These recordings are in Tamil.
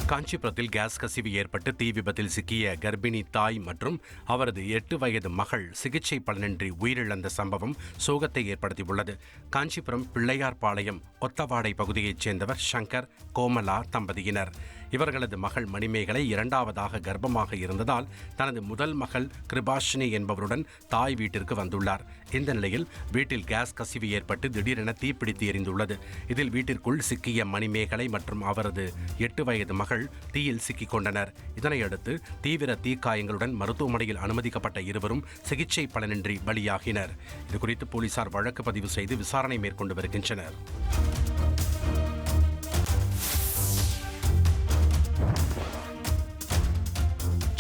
காஞ்சிபுரத்தில் கேஸ் கசிவு ஏற்பட்டு தீ விபத்தில் சிக்கிய கர்ப்பிணி தாய் மற்றும் அவரது 8 வயது மகள் சிகிச்சை பலனின்றி உயிரிழந்த சம்பவம் சோகத்தை ஏற்படுத்தியுள்ளது. காஞ்சிபுரம் பிள்ளையார்பாளையம் ஒத்தவாடை பகுதியைச் சேர்ந்தவர் சங்கர், கோமலா தம்பதியினர். இவர்களது மகள் மணிமேகலை 2வது கர்ப்பமாக இருந்ததால் தனது முதல் மகள் கிருபாஷினி என்பவருடன் தாய் வீட்டிற்கு வந்துள்ளார். இந்த நிலையில் வீட்டில் கேஸ் கசிவு ஏற்பட்டு திடீரென தீப்பிடித்து எரிந்துள்ளது. இதில் வீட்டிற்குள் சிக்கிய மணிமேகலை மற்றும் அவரது 8 வயது மகள் தீயில் சிக்கிக் கொண்டனர். இதனையடுத்து தீவிர தீக்காயங்களுடன் மருத்துவமனையில் அனுமதிக்கப்பட்ட இருவரும் சிகிச்சை பலனின்றி பலியாகினர். இதுகுறித்து போலீசார் வழக்கு பதிவு செய்து விசாரணை மேற்கொண்டு வருகின்றனர்.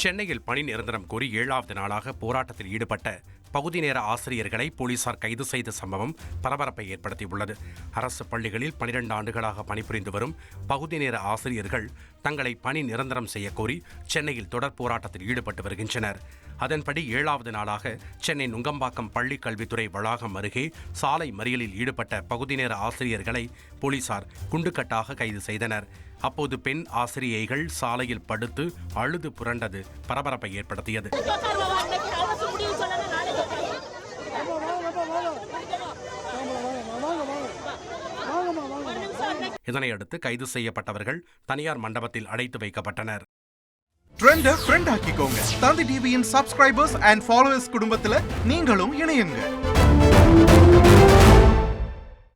சென்னையில் பணி நிரந்தரம் கோரி 7வது நாளாக போராட்டத்தில் ஈடுபட்ட பகுதி நேர ஆசிரியர்களை போலீசார் கைது செய்த சம்பவம் பரபரப்பை ஏற்படுத்தியுள்ளது. அரசு பள்ளிகளில் 12 ஆண்டுகளாக பணிபுரிந்து வரும் பகுதி நேர ஆசிரியர்கள் தங்களை பணி நிரந்தரம் செய்ய கோரி சென்னையில் தொடர் போராட்டத்தில் ஈடுபட்டு வருகின்றனர். அதன்படி 7வது நாளாக சென்னை நுங்கம்பாக்கம் பள்ளி கல்வித்துறை வளாகம் அருகே சாலை மறியலில் ஈடுபட்ட பகுதி நேர ஆசிரியர்களை போலீசார் குண்டுக்கட்டாக கைது செய்தனர். அப்போது பெண் ஆசிரியைகள் சாலையில் படுத்து அழுது புரண்டது பரபரப்பை ஏற்படுத்தியது. இதனையடுத்து கைது செய்யப்பட்டவர்கள் தனியார் மண்டபத்தில் அடைத்து வைக்கப்பட்டனர். ட்ரெண்ட ஃப்ரெண்ட் ஆக்கிக்கோங்க. தந்தி டிவியின் சப்ஸ்கிரைபர்ஸ் அண்ட் ஃபாலோவர்ஸ் குடும்பத்துல நீங்களும் இணையுங்க.